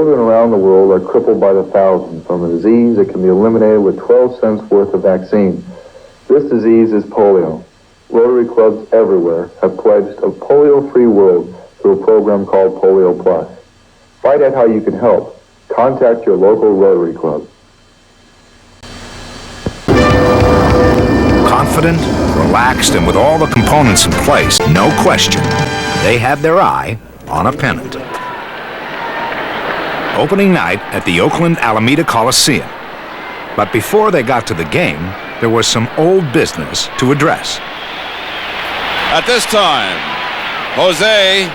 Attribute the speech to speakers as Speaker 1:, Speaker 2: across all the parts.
Speaker 1: Children around the world are crippled by the thousands from a disease that can be eliminated with 12 cents worth of vaccine. This disease is polio. Rotary clubs everywhere have pledged a polio-free world through a program called Polio Plus. Find out how you can help. Contact your local Rotary Club.
Speaker 2: Confident, relaxed, and with all the components in place, no question, they had their eye on a pennant. Opening night at the Oakland Alameda Coliseum. But before they got to the game, there was some old business to address.
Speaker 3: At this time, Jose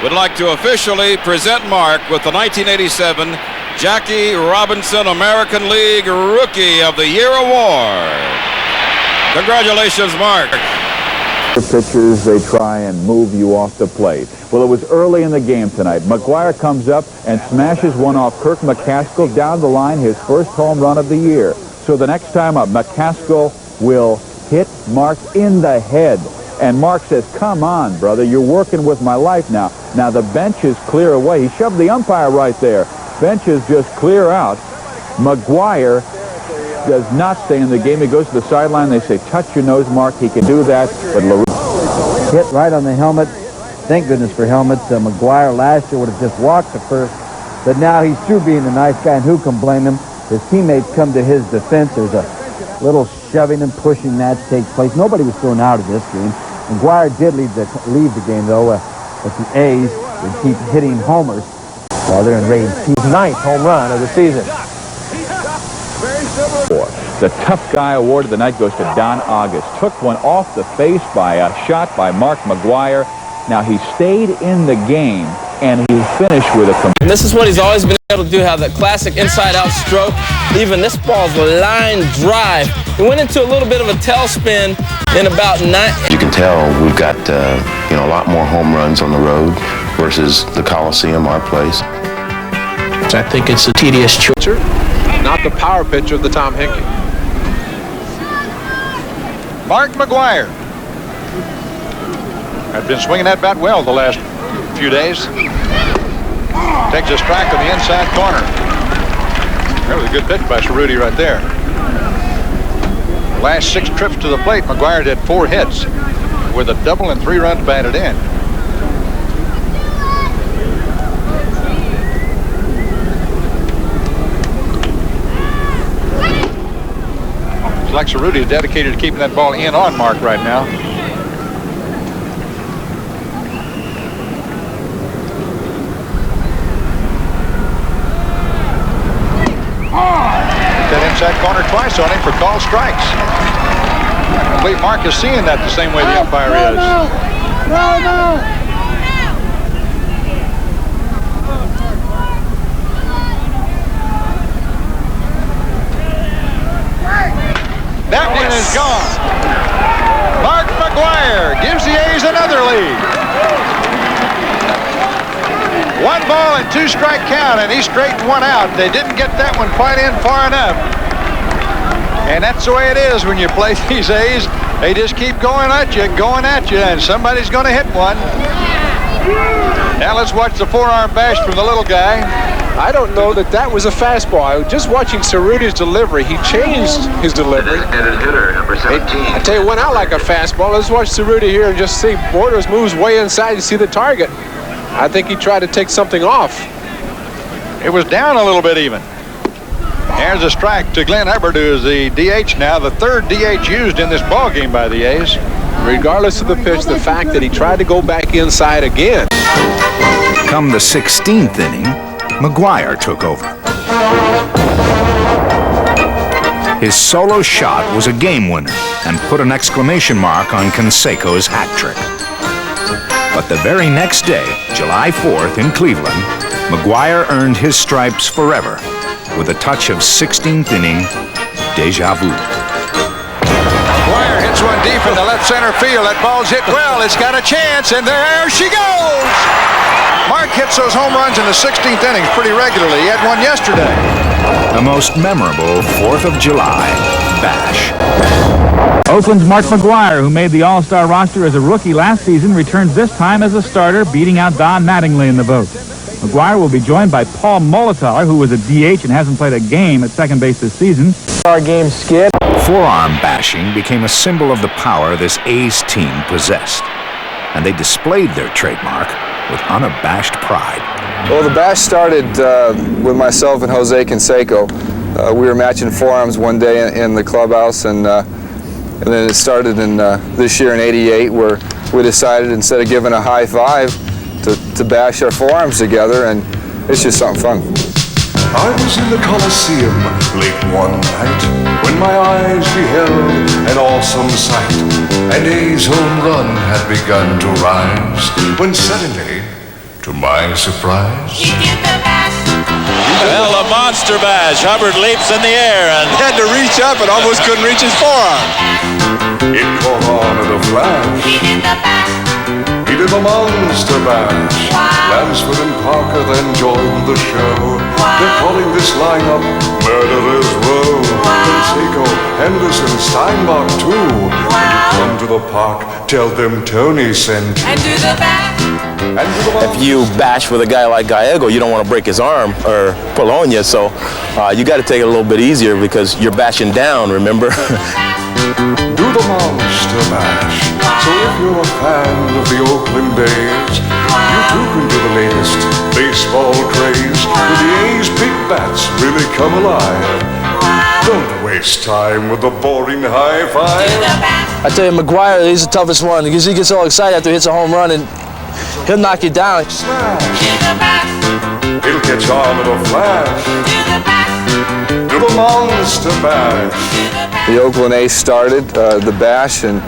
Speaker 3: would like to officially present Mark with the 1987 Jackie Robinson American League Rookie of the Year Award. Congratulations, Mark.
Speaker 4: The pitchers, they try and move you off the plate. Well, it was early in the game tonight. McGwire comes up and smashes one off Kirk McCaskill down the line, his first home run of the year. So the next time up, McCaskill will hit Mark in the head. And Mark says, come on, brother, you're working with my life now. Now the benches clear away. He shoved the umpire right there. Benches just clear out. McGwire does not stay in the game. He goes to the sideline. They say, touch your nose, Mark. He can do that. But
Speaker 5: hit right on the helmet. Thank goodness for helmets. McGwire last year would have just walked to first. But now he's through being a nice guy, and who can blame him? His teammates come to his defense. There's a little shoving and pushing match takes place. Nobody was thrown out of this game. McGwire did leave the game, though, but the A's would keep hitting homers while they're in Ray's 9th home run of the season.
Speaker 4: The tough guy award of the night goes to Don August. Took one off the face by a shot by Mark McGwire. Now he stayed in the game and he finished with a.
Speaker 6: And this is what he's always been able to do, have that classic inside-out stroke. Even this ball's a line drive. He went into a little bit of a tailspin in about 9.
Speaker 7: You can tell we've got a lot more home runs on the road versus the Coliseum, our place.
Speaker 8: I think it's a tedious choice. Not the power pitcher of the Tom Henke.
Speaker 9: Mark McGwire had been swinging that bat well the last few days. Takes a strike on the inside corner. That was a good pitch by Cerruti right there. Last 6 trips to the plate, McGwire did 4 hits with a double and 3 runs batted in. It's like Cerruti is dedicated to keeping that ball in on Mark right now. That inside corner twice on him for called strikes. I believe Mark is seeing that the same way the umpire is. That one is gone. Mark McGwire gives the A's another lead. 1 ball and 2 strike count, and he straightened one out. They didn't get that one quite in far enough. And that's the way it is when you play these A's. They just keep going at you, and somebody's going to hit one. Now let's watch the forearm bash from the little guy.
Speaker 8: I don't know that was a fastball. Just watching Cerruti's delivery, he changed his delivery.
Speaker 7: Hitter, number 17.
Speaker 8: I tell you, went out like a fastball. Let's watch Cerruti here and just see Borders moves way inside and see the target. I think he tried to take something off.
Speaker 9: It was down a little bit even. There's a strike to Glenn Hubbard, who is the DH now, the 3rd DH used in this ball game by the A's.
Speaker 8: Regardless of the pitch, the fact that he tried to go back inside again.
Speaker 2: Come the 16th inning, McGwire took over. His solo shot was a game winner and put an exclamation mark on Canseco's hat trick. But the very next day, July 4th in Cleveland, McGwire earned his stripes forever with a touch of 16th inning deja vu.
Speaker 9: McGwire hits one deep into left center field. That ball's hit well. It's got a chance, and there she goes. Mark hits those home runs in the 16th innings pretty regularly. He had one yesterday.
Speaker 2: The most memorable 4th of July bash.
Speaker 10: Oakland's Mark McGwire, who made the All-Star roster as a rookie last season, returns this time as a starter, beating out Don Mattingly in the vote. McGwire will be joined by Paul Molitaler, who was a DH and hasn't played a game at second base this season.
Speaker 5: Our game skid.
Speaker 2: Forearm bashing became a symbol of the power this A's team possessed, and they displayed their trademark with unabashed pride.
Speaker 11: Well, the bash started with myself and Jose Canseco. We were matching forearms one day in the clubhouse, and then it started in this year in '88, where we decided instead of giving a high five to bash our forearms together, and it's just something fun.
Speaker 12: I was in the Coliseum late one night when my eyes beheld an awesome sight. An A's home run had begun to rise when suddenly, to my surprise,
Speaker 13: he did the bash.
Speaker 3: Well, a monster bash. Hubbard leaps in the air and
Speaker 11: Had to reach up and almost couldn't reach his forearm.
Speaker 12: it caught on at a flash.
Speaker 13: He did the bash.
Speaker 12: He did the monster bash.
Speaker 13: Wow.
Speaker 12: Lansford and Parker then joined the show.
Speaker 13: Wow.
Speaker 12: They're calling this lineup Murderer's Row. Canseco, Henderson, Steinbach too.
Speaker 13: Wow.
Speaker 12: Come to the park, tell them Tony sent you.
Speaker 13: And do the bash.
Speaker 12: And to the
Speaker 6: If you bash with a guy like Gallego, you don't want to break his arm or pull on you, so you got to take it a little bit easier because you're bashing down, remember?
Speaker 12: do the monster mash. So if you're a fan of the Oakland A's, you too can do the latest baseball craze. With the A's big bats really come alive. Don't waste time with the boring high five.
Speaker 6: I tell you, McGwire, he's the toughest one because he gets all excited after he hits a home run and he'll knock you down.
Speaker 12: Smash. It'll catch on at a flash. Do the monster bash.
Speaker 11: The Oakland A's started the bash, and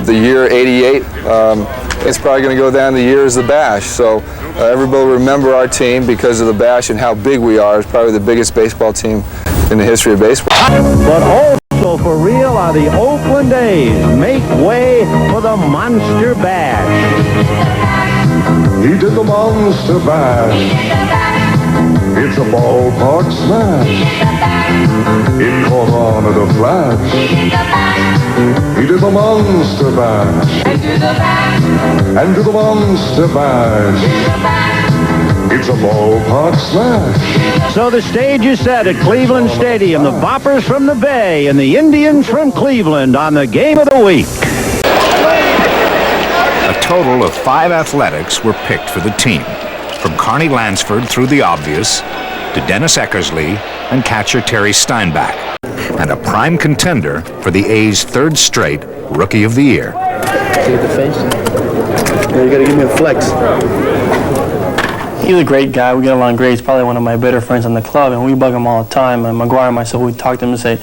Speaker 11: the year '88, it's probably going to go down the year as the bash. So everybody will remember our team because of the bash and how big we are. It's probably the biggest baseball team in the history of baseball.
Speaker 5: But also for real are the Oakland A's. Make way for the Monster Bash.
Speaker 12: He did the monster bash. It's a ballpark smash. It caught on at a flash. He did the monster bash. And to the monster bash. It's a ballpark smash.
Speaker 5: So the stage is set at Cleveland Stadium. The Boppers from the Bay and the Indians from Cleveland on the Game of the Week.
Speaker 2: A total of 5 athletics were picked for the team, from Carney Lansford through the obvious to Dennis Eckersley and catcher Terry Steinbach, and a prime contender for the A's 3rd straight Rookie of the Year.
Speaker 6: See the face? Yeah, you gotta give me a flex.
Speaker 14: He's a great guy. We get along great. He's probably one of my better friends in the club, and we bug him all the time. And McGwire and myself, we talk to him and say,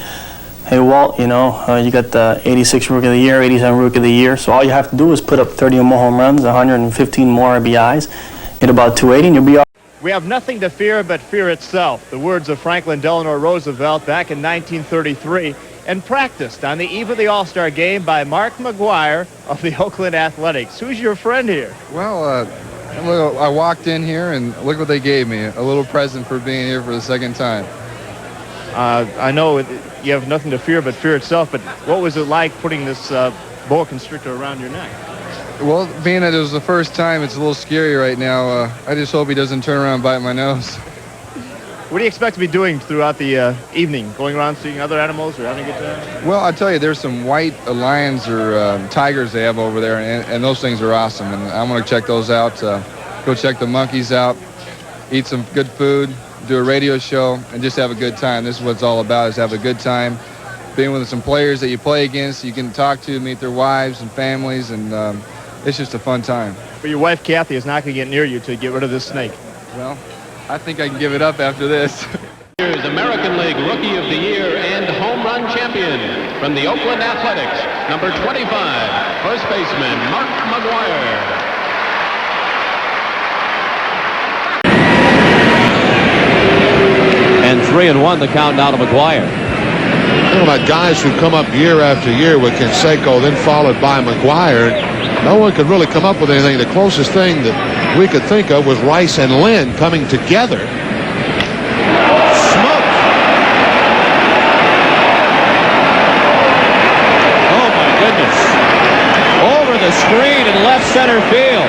Speaker 14: hey, Walt, you know, you got the 86 Rookie of the Year, 87 Rookie of the Year, so all you have to do is put up 30 or more home runs, 115 more RBIs, hit about 280, and you'll be all.
Speaker 10: We have nothing to fear but fear itself. The words of Franklin Delano Roosevelt back in 1933, and practiced on the eve of the All-Star Game by Mark McGwire of the Oakland Athletics. Who's your friend here?
Speaker 15: Well, I walked in here and look what they gave me, a little present for being here for the second time.
Speaker 10: I know you have nothing to fear but fear itself, but what was it like putting this boa constrictor around your neck?
Speaker 15: Well, being that it was the first time, it's a little scary right now. I just hope he doesn't turn around and bite my nose.
Speaker 10: What do you expect to be doing throughout the evening? Going around seeing other animals or having a good time?
Speaker 15: Well, I tell you, there's some white lions or tigers they have over there, and those things are awesome. And I'm going to check those out, go check the monkeys out, eat some good food, do a radio show, and just have a good time. This is what it's all about, is have a good time. Being with some players that you play against, you can talk to, meet their wives and families, and it's just a fun time.
Speaker 10: But your wife, Kathy, is not going to get near you to get rid of this snake.
Speaker 15: Well, I think I can give it up after this.
Speaker 16: Here's American League Rookie of the Year and Home Run Champion from the Oakland Athletics, number 25, first baseman Mark McGwire.
Speaker 17: And 3-1 the count now to McGwire.
Speaker 18: You know, about guys who come up year after year with Canseco, then followed by McGwire. No one could really come up with anything. The closest thing that we could think of was Rice and Lynn coming together.
Speaker 17: Smoked. Oh, my goodness. Over the screen in left center field.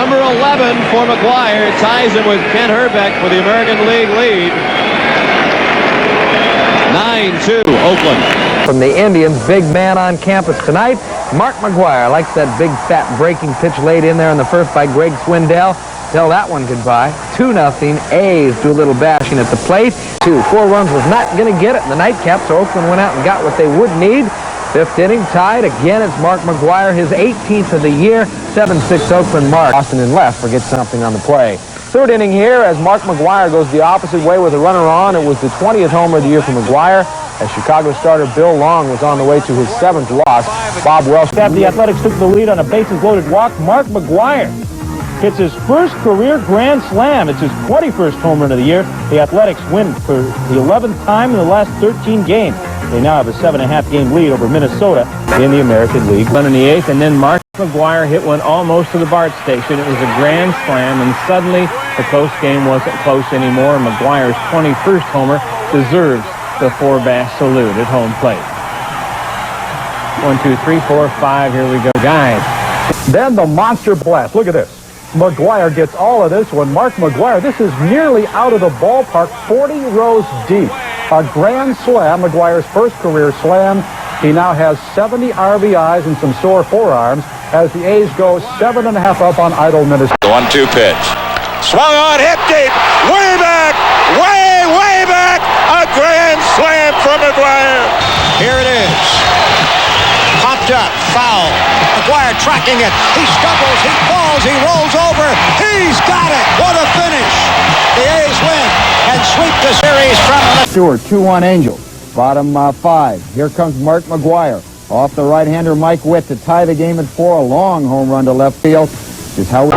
Speaker 16: Number 11 for McGwire ties him with Kent Herbeck for the American League lead. 9-2 Oakland.
Speaker 5: From the Indians, big man on campus tonight, Mark McGwire. Likes that big fat breaking pitch laid in there in the first by Greg Swindell. Tell that one goodbye. 2-0. A's do a little bashing at the plate. 4 runs was not going to get it in the nightcap, so Oakland went out and got what they would need. 5th inning, tied. Again, it's Mark McGwire, his 18th of the year. 7-6 Oakland Mark. Austin in left forgets something on the play. 3rd inning here as Mark McGwire goes the opposite way with a runner on. It was the 20th homer of the year for McGwire, as Chicago starter Bill Long was on the way to his 7th loss. Bob Welsh.
Speaker 19: The Athletics took the lead on a bases-loaded walk. Mark McGwire hits his first career grand slam. It's his 21st home run of the year. The Athletics win for the 11th time in the last 13 games. They now have a 7.5-game lead over Minnesota in the American League. One in the 8th, and then Mark McGwire hit one almost to the BART station. It was a grand slam, and suddenly the close game wasn't close anymore. McGwire's 21st homer deserves the 4-bash salute at home plate. 1, 2, 3, 4, 5. Here we go, guys.
Speaker 20: Then the monster blast. Look at this. McGwire gets all of this when Mark McGwire, this is nearly out of the ballpark, 40 rows deep. A grand slam, McGwire's first career slam. He now has 70 RBIs and some sore forearms as the A's go 7.5 up on idle Minnesota.
Speaker 21: 1-2 pitch. Swung on, hit deep, way back, way back. A grand slam from McGwire.
Speaker 22: Here it is. Popped up, foul. McGwire tracking it. He stumbles, he falls, he rolls over. He's got it. What a finish. The A's win and sweep the series from the...
Speaker 5: Stewart, 2-1 Angels. Bottom 5. Here comes Mark McGwire. Off the right-hander Mike Witt to tie the game at 4. A long home run to left field is how...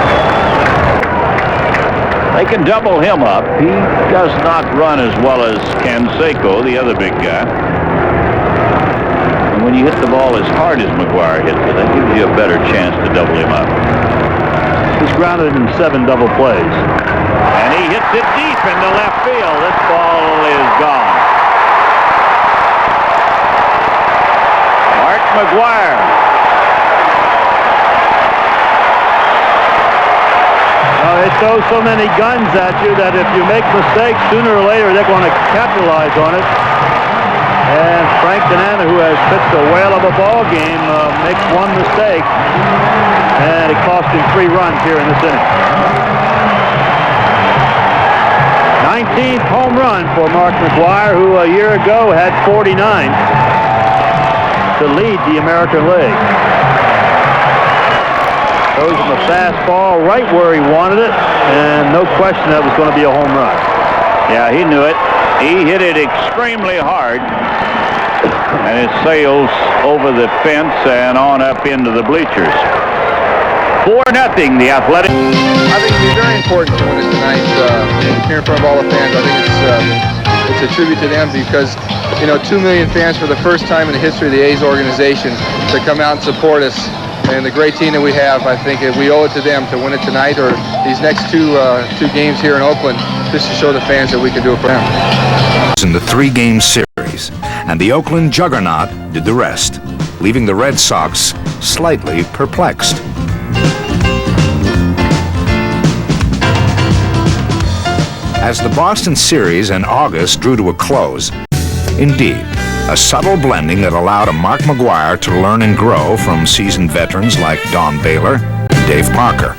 Speaker 23: They can double him up. He does not run as well as Canseco, the other big guy. And when you hit the ball as hard as McGwire hits it, that gives you a better chance to double him up. He's grounded in 7 double plays. And he hits it deep into left field. This ball is gone. Mark McGwire. They throw so many guns at you that if you make mistakes, sooner or later they're going to capitalize on it. And Frank Donana, who has pitched a whale of a ball game, makes one mistake, and it cost him 3 runs here in this inning. 19th home run for Mark McGwire, who a year ago had 49 to lead the American League. Throws him a fastball right where he wanted it, and no question that was going to be a home run. Yeah, he knew it. He hit it extremely hard, and it sails over the fence and on up into the bleachers. 4-0, the Athletics.
Speaker 11: I think it'll be very important to win it tonight here in front of all the fans. I think it's a tribute to them because, 2 million fans for the first time in the history of the A's organization to come out and support us. And the great team that we have, I think we owe it to them to win it tonight or these next two games here in Oakland, just to show the fans that we can do it for them.
Speaker 2: In the 3-game series, and the Oakland juggernaut did the rest, leaving the Red Sox slightly perplexed. As the Boston series in August drew to a close, indeed, a subtle blending that allowed a Mark McGwire to learn and grow from seasoned veterans like Don Baylor and Dave Parker.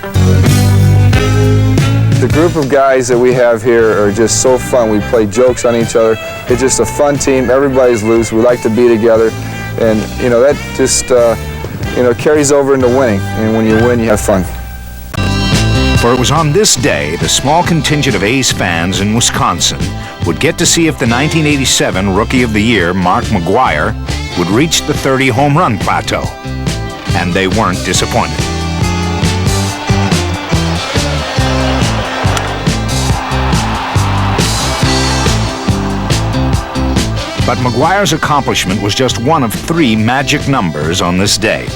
Speaker 11: The group of guys that we have here are just so fun. We play jokes on each other. It's just a fun team. Everybody's loose. We like to be together. And, that just, carries over into winning. And when you win, you have fun.
Speaker 2: For it was on this day the small contingent of A's fans in Wisconsin would get to see if the 1987 Rookie of the Year, Mark McGwire, would reach the 30 home run plateau. And they weren't disappointed. But McGwire's accomplishment was just one of 3 magic numbers on this day.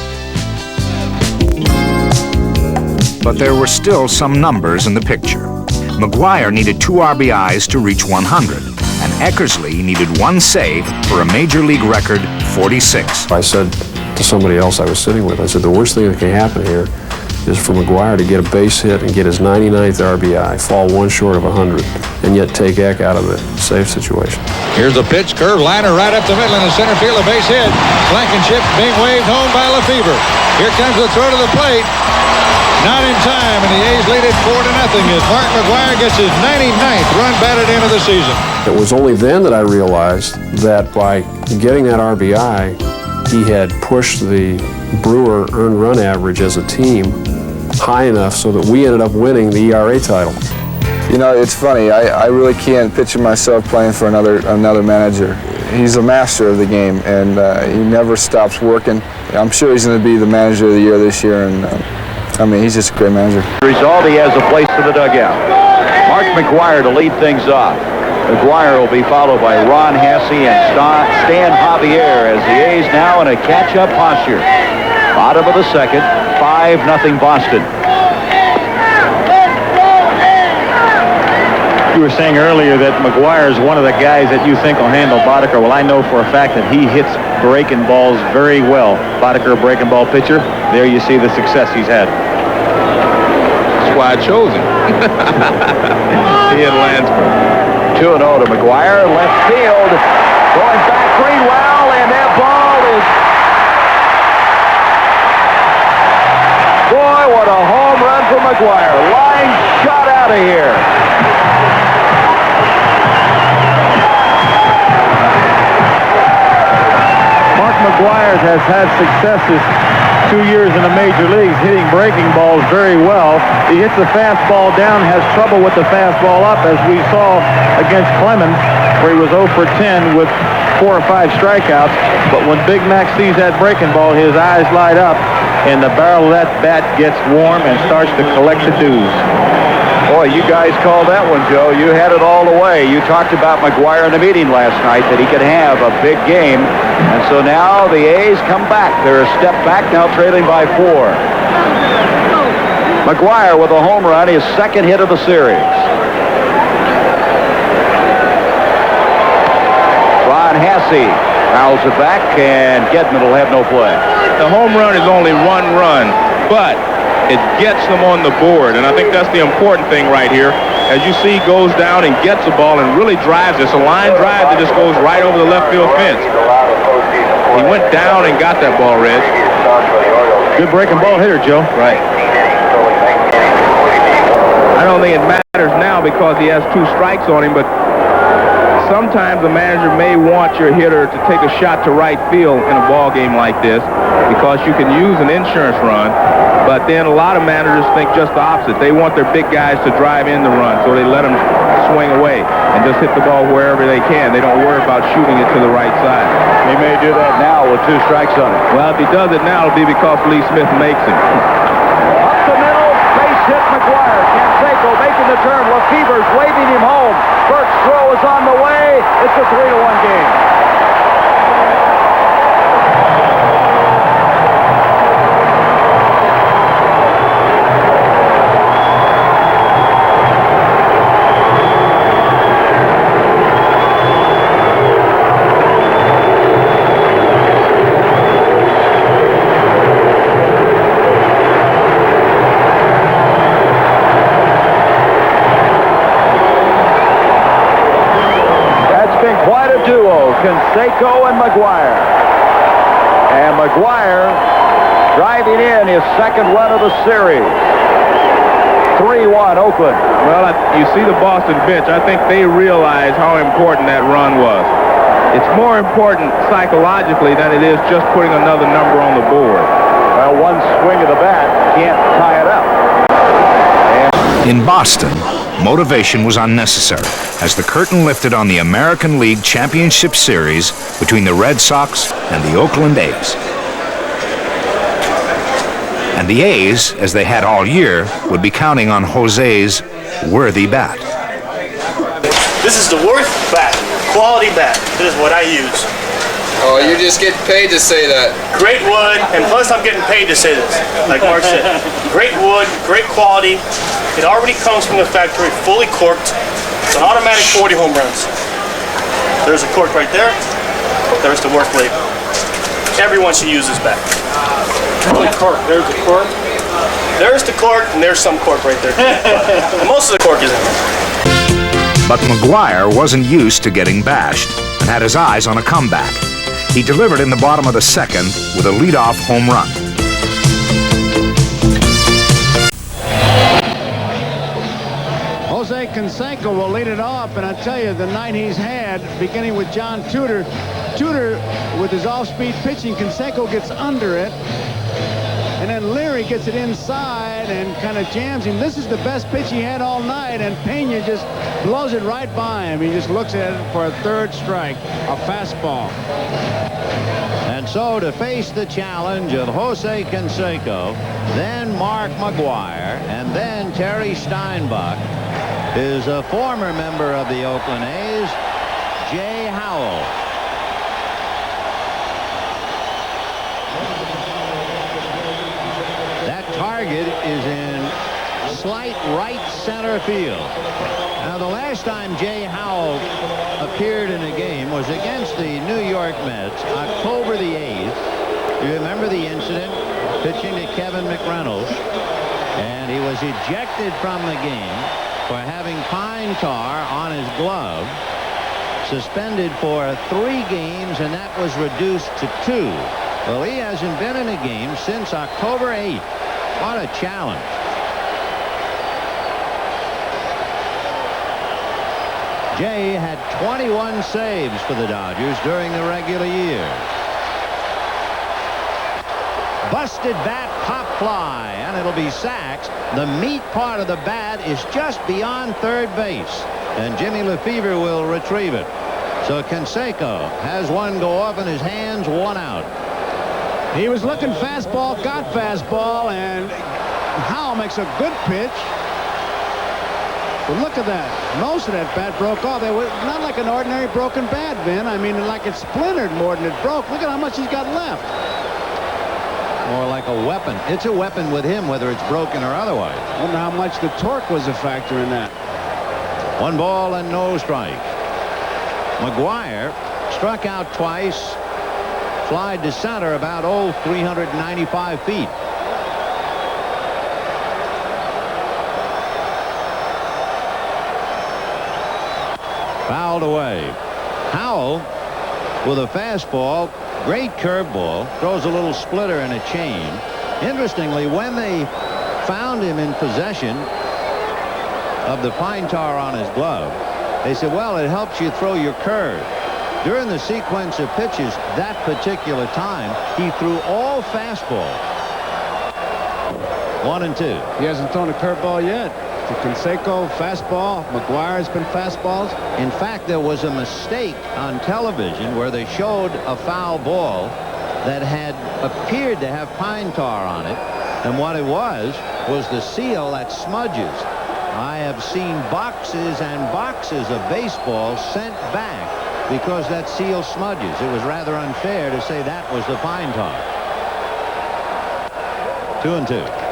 Speaker 2: But there were still some numbers in the picture. McGwire needed 2 RBIs to reach 100, and Eckersley needed 1 save for a Major League record 46.
Speaker 24: I said to somebody else I was sitting with, I said, the worst thing that can happen here
Speaker 1: is for McGwire to get a base hit and get his 99th RBI, fall one short of 100, and yet take Eck out of the safe situation.
Speaker 9: Here's a pitch, curve liner right up the middle in the center field, a base hit. Blankenship being waved home by Lefebvre. Here comes the throw to the plate. Not in time, and the A's lead it 4-0 as Mark McGwire gets his 99th run batted into the season.
Speaker 1: It was only then that I realized that by getting that RBI, he had pushed the Brewer earned run average as a team high enough so that we ended up winning the ERA title.
Speaker 11: You know, it's funny. I really can't picture myself playing for another manager. He's a master of the game, and he never stops working. I'm sure he's going to be the manager of the year this year, and I mean, he's just a great manager.
Speaker 23: Result, he has a place to the dugout. Mark McGwire to lead things off. McGwire will be followed by Ron Hasse and Stan Javier as the A's now in a catch-up posture. Bottom of the second, 5-0 Boston.
Speaker 19: You were saying earlier that McGwire is one of the guys that you think will handle Boddicker. Well, I know for a fact that he hits breaking balls very well. Boddicker, a breaking ball pitcher. There you see the success he's had.
Speaker 8: That's why I chose him. He and Lansford.
Speaker 23: 2-0 to McGwire, left field. Going back, Greenwell, and that ball is... Boy, what a home run for McGwire. Line shot out of here.
Speaker 19: Mark McGwire has had successes 2 years in the major leagues, hitting breaking balls very well. He hits the fastball down, has trouble with the fastball up, as we saw against Clemens, where he was 0 for 10 with 4 or 5 strikeouts. But when Big Mac sees that breaking ball, his eyes light up, and the barrel of that bat gets warm and starts to collect the dues.
Speaker 23: Boy, you guys called that one, Joe. You had it all the way. You talked about McGwire in the meeting last night, that he could have a big game. And so now the A's come back. They're a step back, now trailing by 4. McGwire with a home run, his second hit of the series. Ron Hasse fouls it back, and Gedman will have no play.
Speaker 8: The home run is only 1 run, but it gets them on the board, and I think that's the important thing right here. As you see, he goes down and gets the ball and really drives. It's a line drive that just goes right over the left field fence. He went down and got that ball, Reg.
Speaker 19: Good breaking ball hitter, Joe.
Speaker 8: Right. I don't think it matters now because he has 2 strikes on him, but sometimes the manager may want your hitter to take a shot to right field in a ball game like this because you can use an insurance run. But then a lot of managers think just the opposite. They want their big guys to drive in the run, so they let them swing away and just hit the ball wherever they can. They don't worry about shooting it to the right side.
Speaker 23: He may do that now with 2 strikes on it.
Speaker 8: Well, if he does it now, it'll be because Lee Smith makes him.
Speaker 23: Up the middle, base hit McGwire. Canseco making the turn. Lefebvre's waving him home. Burke's throw is on the way. It's a 3-1 game. Canseco and McGwire. And McGwire driving in his second run of the series. 3-1 Oakland.
Speaker 8: Well, you see the Boston bench. I think they realize how important that run was. It's more important psychologically than it is just putting another number on the board.
Speaker 23: Well, one swing of the bat can't tie it up.
Speaker 2: In Boston, motivation was unnecessary as the curtain lifted on the American League Championship Series between the Red Sox and the Oakland A's. And the A's, as they had all year, would be counting on Jose's worthy bat.
Speaker 4: This is the worst bat, quality bat. This is what I use.
Speaker 11: Oh, you just get paid to say that.
Speaker 4: Great wood, and plus I'm getting paid to say this, like Mark said. Great wood, great quality. It already comes from the factory, fully corked. It's an automatic 40 home runs. There's a cork right there. There's the work label. Everyone should use this bat. Holy cork, there's the cork. There's the cork, and there's some cork right there. But most of the cork is in there.
Speaker 2: But McGwire wasn't used to getting bashed and had his eyes on a comeback. He delivered in the bottom of the second with a leadoff home run.
Speaker 3: Jose Canseco will lead it off, and I tell you, the night he's had, beginning with John Tudor, with his off-speed pitching, Canseco gets under it, and then Leary gets it inside and kind of jams him. This is the best pitch he had all night, and Pena just blows it right by him. He just looks at it for a third strike, a fastball.
Speaker 16: And so to face the challenge of Jose Canseco, then Mark McGwire, and then Terry Steinbach, is a former member of the Oakland A's, Jay Howell. That target is in slight right center field. Now, the last time Jay Howell appeared in a game was against the New York Mets, October the 8th. You remember the incident? Pitching to Kevin McReynolds. And he was ejected from the game for having pine tar on his glove, suspended for 3 games, and that was reduced to 2. Well, he hasn't been in a game since October 8th. What a challenge. Jay had 21 saves for the Dodgers during the regular year. Busted bat, pop fly, and it'll be sacks. The meat part of the bat is just beyond third base, and Jimmy Lefevre will retrieve it. So Canseco has one go off in his hands, 1 out.
Speaker 3: He was looking fastball, got fastball, and Howell makes a good pitch. But look at that. Most of that bat broke off. It was not like an ordinary broken bat, Vin. I mean, like it splintered more than it broke. Look at how much he's got left.
Speaker 16: More like a weapon. It's a weapon with him, whether it's broken or otherwise.
Speaker 3: I wonder how much the torque was a factor in that.
Speaker 16: 1 ball and no strike. McGwire struck out twice, flied to center about 395 feet. Fouled away. Howell with a fastball, great curveball, throws a little splitter and a chain. Interestingly, when they found him in possession of the pine tar on his glove, they said, well, it helps you throw your curve. During the sequence of pitches that particular time, he threw all fastball. 1-2.
Speaker 3: He hasn't thrown a curveball yet. To Canseco, fastball. McGwire's been fastballs.
Speaker 16: In fact, there was a mistake on television where they showed a foul ball that had appeared to have pine tar on it, and what it was the seal that smudges. I have seen boxes and boxes of baseballs sent back because that seal smudges. It was rather unfair to say that was the pine tar. 2-2.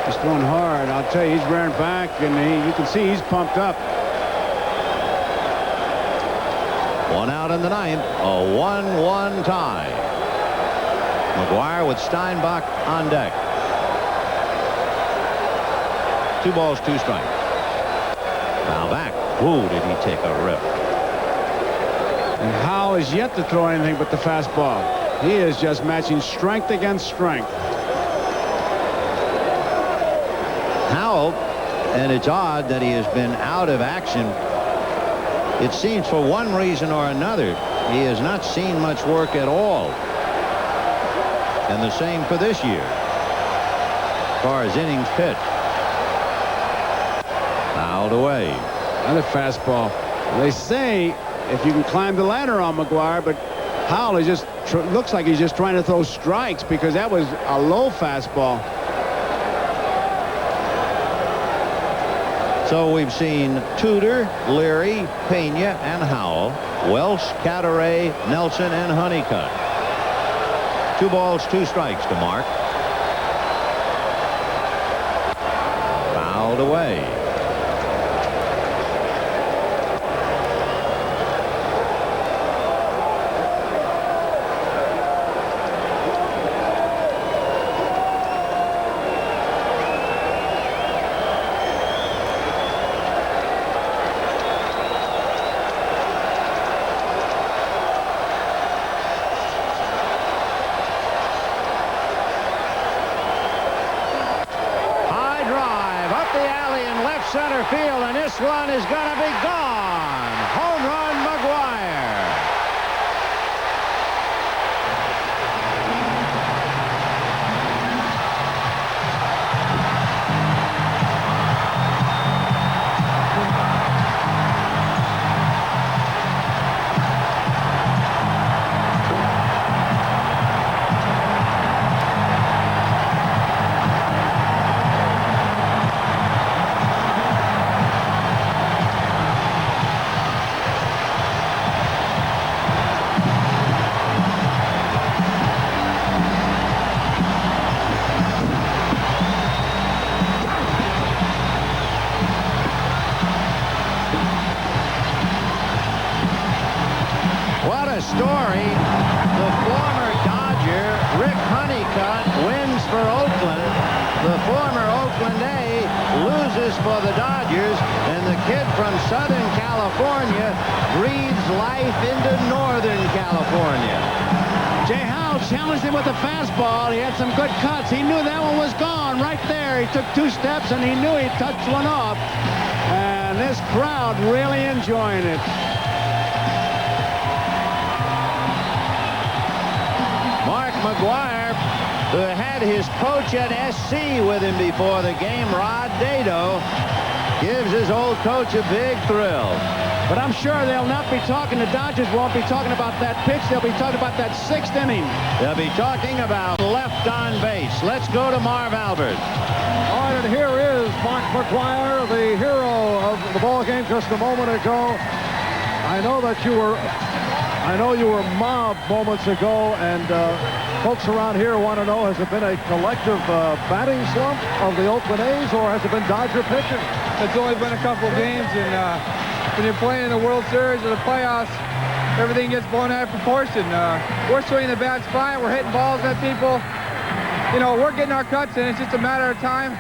Speaker 3: He's throwing hard. I'll tell you, he's rearing back, and you can see he's pumped up.
Speaker 16: 1 out in the 9th, a 1-1 tie. McGwire with Steinbach on deck. 2 balls, 2 strikes. Now back. Whoa, did he take a rip.
Speaker 3: And Howell is yet to throw anything but the fastball. He is just matching strength against strength.
Speaker 16: Howell, and it's odd that he has been out of action. It seems for one reason or another, he has not seen much work at all. And the same for this year, as far as innings pitched. Fouled away.
Speaker 3: Another fastball. They say if you can climb the ladder on McGwire, but Howell is just looks like he's just trying to throw strikes because that was a low fastball.
Speaker 16: So we've seen Tudor, Leary, Pena, and Howell, Welsh, Cadaret, Nelson, and Honeycutt. 2 balls, 2 strikes to Mark. Fouled away. left center field, and this one is going to be gone. Home run, McGwire. Story. The former Dodger, Rick Honeycutt, wins for Oakland. The former Oakland A loses for the Dodgers, and the kid from Southern California breathes life into Northern California. Jay Howe challenged him with a fastball. He had some good cuts. He knew that one was gone right there. He took 2 steps, and he knew he touched one off. And this crowd really enjoying it. Mark McGwire, who had his coach at SC with him before the game, Rod Dado, gives his old coach a big thrill. But I'm sure they'll not be talking, the Dodgers won't be talking about that pitch. They'll be talking about that 6th inning. They'll be talking about left on base. Let's go to Marv Albert.
Speaker 20: All right, and here is Mark McGwire, the hero of the ball game just a moment ago. I know you were mobbed moments ago, and folks around here want to know, has it been a collective batting slump of the Oakland A's, or has it been Dodger pitching?
Speaker 7: It's only been a couple games, and when you're playing in the World Series or the playoffs, everything gets blown out of proportion. We're swinging the bats fine. We're hitting balls at people. You know, we're getting our cuts in. It's just a matter of time.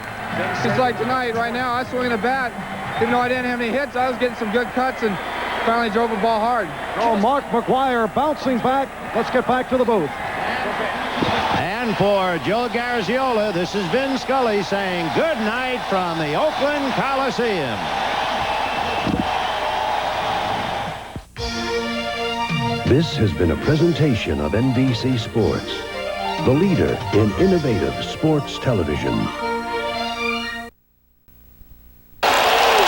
Speaker 7: Just like tonight, right now, I was swinging the bat. Even though I didn't have any hits, I was getting some good cuts and finally drove the ball hard.
Speaker 20: Oh, Mark McGwire bouncing back. Let's get back to the booth.
Speaker 16: And for Joe Garziola, this is Vin Scully saying good night from the Oakland Coliseum.
Speaker 12: This has been a presentation of NBC Sports, the leader in innovative sports television.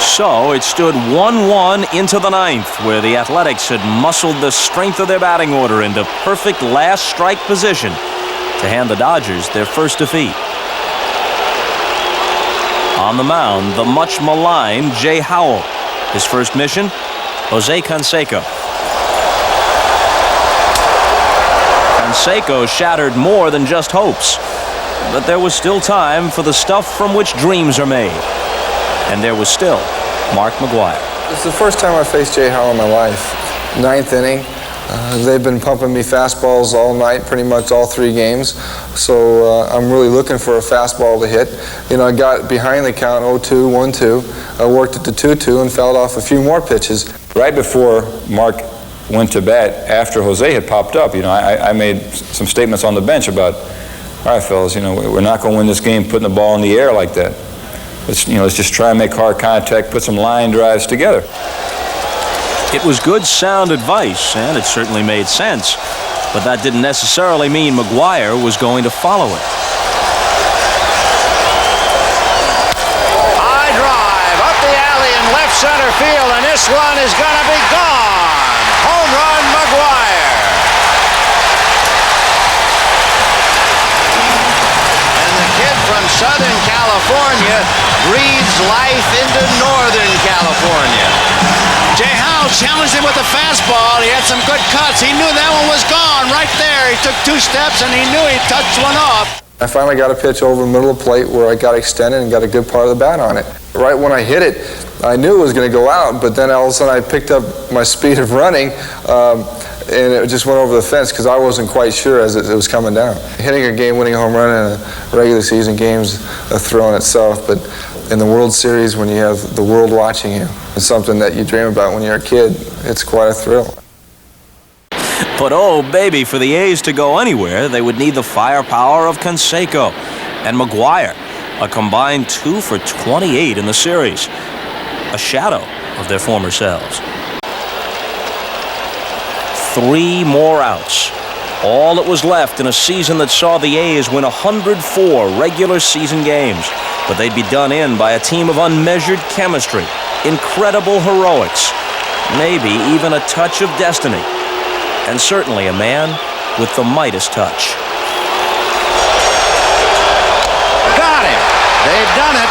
Speaker 13: So it stood 1-1 into the 9th, where the Athletics had muscled the strength of their batting order into perfect last strike position to hand the Dodgers their first defeat. On the mound, the much maligned Jay Howell. His first mission, Jose Canseco. Canseco shattered more than just hopes, but there was still time for the stuff from which dreams are made. And there was still Mark McGwire.
Speaker 11: It's the first time I faced Jay Howell in my life. 9th inning. They've been pumping me fastballs all night, pretty much all 3 games. So I'm really looking for a fastball to hit. You know, I got behind the count 0-2, 1-2. I worked it to 2-2 and fouled off a few more pitches.
Speaker 24: Right before Mark went to bat, after Jose had popped up, you know, I made some statements on the bench about, all right, fellas, you know, we're not going to win this game putting the ball in the air like that. Let's just try and make hard contact, put some line drives together.
Speaker 13: It was good, sound advice, and it certainly made sense. But that didn't necessarily mean McGwire was going to follow it.
Speaker 16: High drive up the alley in left center field, and this one is going to be gone. Home run, McGwire. And the kid from Southern California breathes life into Northern California. Jay Howe challenged him with a fastball. He had some good cuts. He knew that one was gone right there. He took 2 steps, and he knew he touched one off.
Speaker 11: I finally got a pitch over the middle of the plate where I got extended and got a good part of the bat on it. Right when I hit it, I knew it was going to go out, but then all of a sudden I picked up my speed of running, and it just went over the fence because I wasn't quite sure as it was coming down. Hitting a game-winning home run in a regular season game is a thrill in itself, but in the World Series, when you have the world watching you, it's something that you dream about when you're a kid. It's quite a thrill.
Speaker 13: But oh, baby, for the A's to go anywhere, they would need the firepower of Canseco and McGwire. a combined 2 for 28 in the series, a shadow of their former selves. 3 more outs. All that was left in a season that saw the A's win 104 regular season games. But they'd be done in by a team of unmeasured chemistry, incredible heroics, maybe even a touch of destiny, and certainly a man with the Midas touch.
Speaker 22: Got him! They've done it.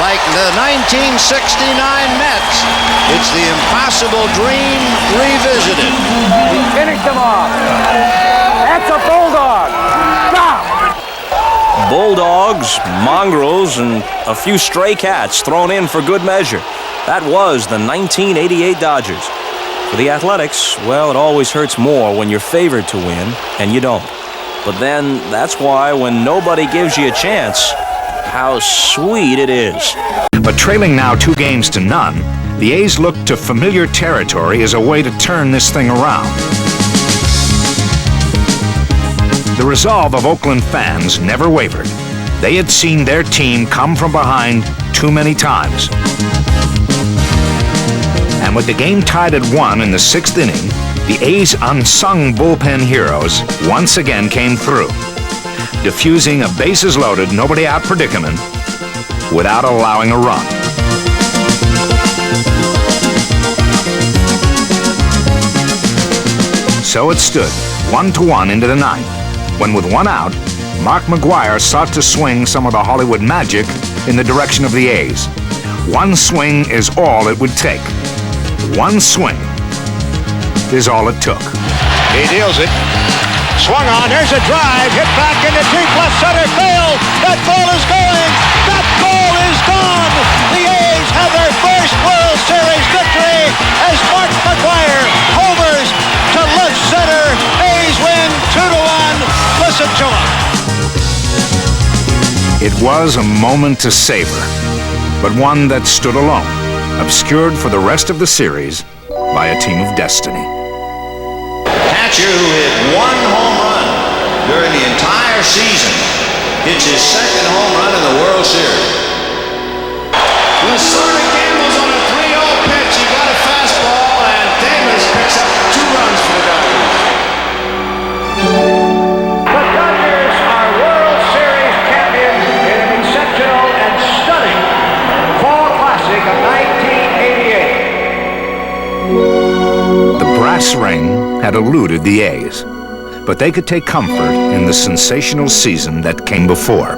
Speaker 22: Like the 1969 Mets, it's the impossible dream revisited.
Speaker 19: He finished him off. That's a bulldog. Stop!
Speaker 13: Bulldogs, mongrels, and a few stray cats thrown in for good measure. That was the 1988 Dodgers. For the Athletics, well, it always hurts more when you're favored to win and you don't. But then that's why when nobody gives you a chance, how sweet it is.
Speaker 2: But trailing now 2 games to none, the A's look to familiar territory as a way to turn this thing around. The resolve of Oakland fans never wavered. They had seen their team come from behind too many times. And with the game tied at 1 in the 6th inning, the A's unsung bullpen heroes once again came through, diffusing a bases-loaded, nobody-out predicament without allowing a run. So it stood, 1-1 into the 9th, when with 1 out, Mark McGwire sought to swing some of the Hollywood magic in the direction of the A's. 1 swing is all it would take. 1 swing is all it took.
Speaker 21: He deals it. Swung on. There's a drive. Hit back into deep left center field. That ball is going. That ball is gone. The A's have their first World Series victory as Mark McGwire homers to left center. A's win 2-1. Listen to him.
Speaker 2: It was a moment to savor, but one that stood alone, obscured for the rest of the series by a team of destiny.
Speaker 22: Hatcher, who hit 1 home run during the entire season, hits his 2nd home run in the World Series.
Speaker 3: Lasorda gambles on a 3-0 pitch. He got a fastball, and Davis picks up 2 runs for the Dodgers.
Speaker 22: The Dodgers are World Series champions in an exceptional and stunning Fall Classic of 1988.
Speaker 2: The brass ring had eluded the A's, but they could take comfort in the sensational season that came before.